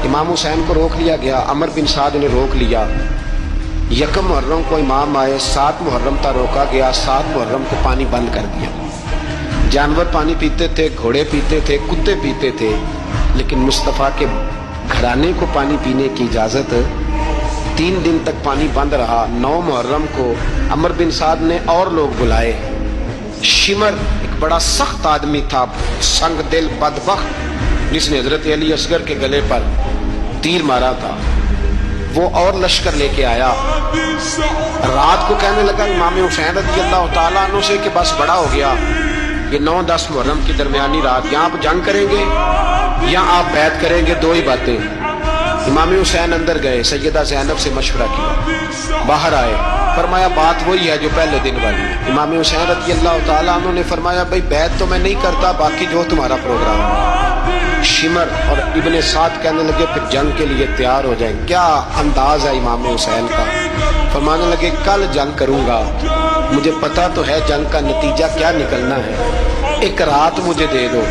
امام حسین کو روک لیا گیا، عمر بن سعد نے روک لیا۔ یکم محرم کو امام آئے، 7 محرم تک روکا گیا، 7 محرم کو پانی بند کر دیا۔ جانور پانی پیتے تھے، گھوڑے پیتے تھے، کتے پیتے تھے، لیکن مصطفیٰ کے گھرانے کو پانی پینے کی اجازت 3 دن تک پانی بند رہا۔ 9 محرم کو عمر بن سعد نے اور لوگ بلائے۔ شمر ایک بڑا سخت آدمی تھا، سنگ دل بدبخت، جس نے حضرت علی اصغر کے گلے پر تیر مارا تھا، وہ اور لشکر لے کے آیا۔ رات کو کہنے لگا امام حسین رضی اللہ تعالیٰ عنہ سے کہ بس بڑا ہو گیا، یہ 9-10 محرم کی درمیانی رات، یہاں آپ جنگ کریں گے یا آپ بیعت کریں گے، 2 ہی باتیں۔ امام حسین اندر گئے، سیدہ زینب سے مشورہ کیا، باہر آئے، فرمایا بات وہی ہے جو پہلے دن والی ہے۔ امام حسین رضی اللہ تعالیٰ عنہ نے فرمایا بھائی بیعت تو میں نہیں کرتا، باقی جو تمہارا پروگرام ہے۔ شمر اور ابن سعد کہنے لگے پھر جنگ کے لیے تیار ہو جائیں۔ کیا انداز ہے امام حسین کا، فرمانے لگے کل جنگ کروں گا، مجھے پتا تو ہے جنگ کا نتیجہ کیا نکلنا ہے، ایک رات مجھے دے دو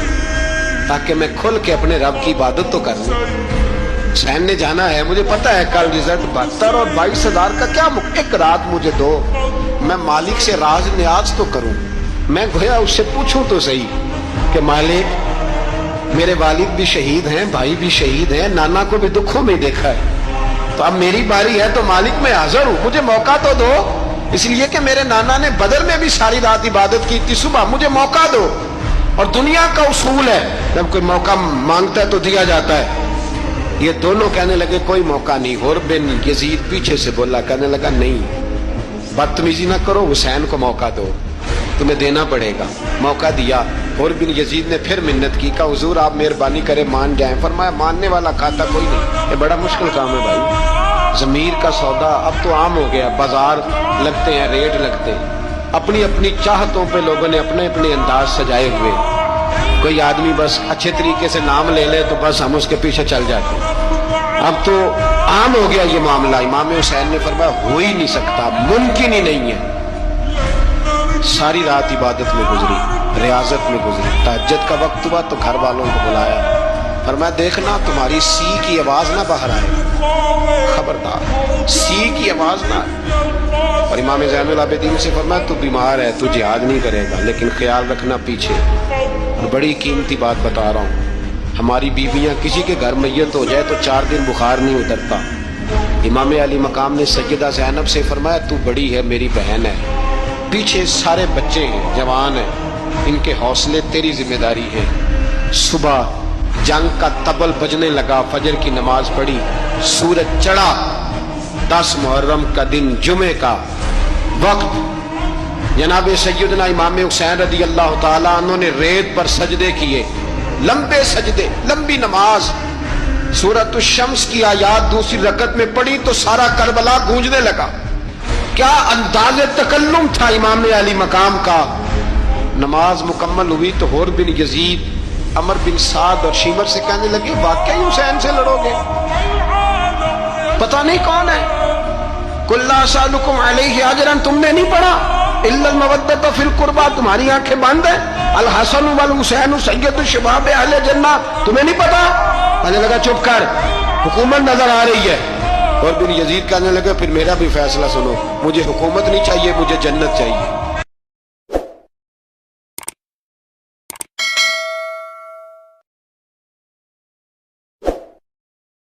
تاکہ میں کھل کے اپنے رب کی عبادت تو کر لوں۔ حسین نے جانا ہے، مجھے پتا ہے کل رزلٹ 72 اور 22,000 کا کیا، ایک رات مجھے دو، میں مالک سے راز نیاز تو کروں، میں گویا اس سے پوچھوں تو صحیح کہ مالک میرے والد بھی شہید ہیں، بھائی بھی شہید ہیں، نانا کو بھی دکھوں میں دیکھا ہے، تو اب میری باری ہے تو مالک میں حاضر ہوں، مجھے موقع تو دو، اس لیے کہ میرے نانا نے بدر میں بھی ساری رات عبادت کی تھی، صبح مجھے موقع دو۔ اور دنیا کا اصول ہے جب کوئی موقع مانگتا ہے تو دیا جاتا ہے۔ یہ دونوں کہنے لگے کوئی موقع نہیں۔ حر بن یزید پیچھے سے بولا، کہنے لگا نہیں، بدتمیزی نہ کرو، حسین کو موقع دو، تمہیں دینا پڑے گا۔ موقع دیا۔ حر بن یزید نے پھر منت کی، کہا حضور آپ مہربانی کرے مان جائیں۔ فرمایا ماننے والا کھاتا کوئی نہیں، یہ بڑا مشکل کام ہے بھائی، ضمیر کا سودا اب تو عام ہو گیا، بازار لگتے ہیں، ریٹ لگتے ہیں، اپنی اپنی چاہتوں پہ لوگوں نے اپنے اپنے انداز سجائے ہوئے۔ کوئی آدمی بس اچھے طریقے سے نام لے لے تو بس ہم اس کے پیچھے چل جاتے ہیں، اب تو عام ہو گیا یہ معاملہ۔ امام حسین نے فرمایا ہو ہی نہیں سکتا، ممکن ہی نہیں ہے۔ ساری رات عبادت میں گزری، ریاضت میں گزری، تہجد کا وقت ہوا تو گھر والوں کو بلایا، فرمایا دیکھنا تمہاری سی کی آواز نہ باہر آئے، خبردار سی کی آواز نہ آئے۔ اور امام زین العابدین سے فرمایا تو بیمار ہے، تو جہاد نہیں کرے گا، لیکن خیال رکھنا پیچھے۔ اور بڑی قیمتی بات بتا رہا ہوں، ہماری بیویاں کسی کے گھر میت ہو جائے تو 4 دن بخار نہیں اترتا۔ امام علی مقام نے سیدہ زینب سے فرمایا تو بڑی ہے، میری بہن ہے، پیچھے سارے بچے ہیں، جوان ہیں، ان کے حوصلے تیری ذمہ داری ہے۔ صبح جنگ کا طبل بجنے لگا، فجر کی نماز پڑھی، سورج چڑھا، 10 محرم کا دن، جمعے کا وقت، جناب سیدنا امام حسین رضی اللہ تعالیٰ عنہ نے ریت پر سجدے کیے، لمبے سجدے، لمبی نماز، سورۃ الشمس کی آیات دوسری رکعت میں پڑھی تو سارا کربلا گونجنے لگا۔ کیا انداز تکلم تھا امام علی مقام کا۔ نماز مکمل ہوئی تو حر بن یزید، عمر بن سعد اور شمر سے کہنے لگے واقعی حسین سے لڑو گے، پتہ نہیں کون ہے، قل لا اسألکم علیہ اجرا، تم نے نہیں پڑھا، الا المودۃ فی القربى، تمہاری آنکھیں بند ہیں، الحسن والحسین سید الشباب اہل جنہ، تمہیں نہیں پتا۔ کہنے لگا چپ کر، حکومت نظر آ رہی ہے۔ اور بن یزید کہنے لگا پھر میرا بھی فیصلہ سنو، مجھے حکومت نہیں چاہیے، مجھے جنت چاہیے۔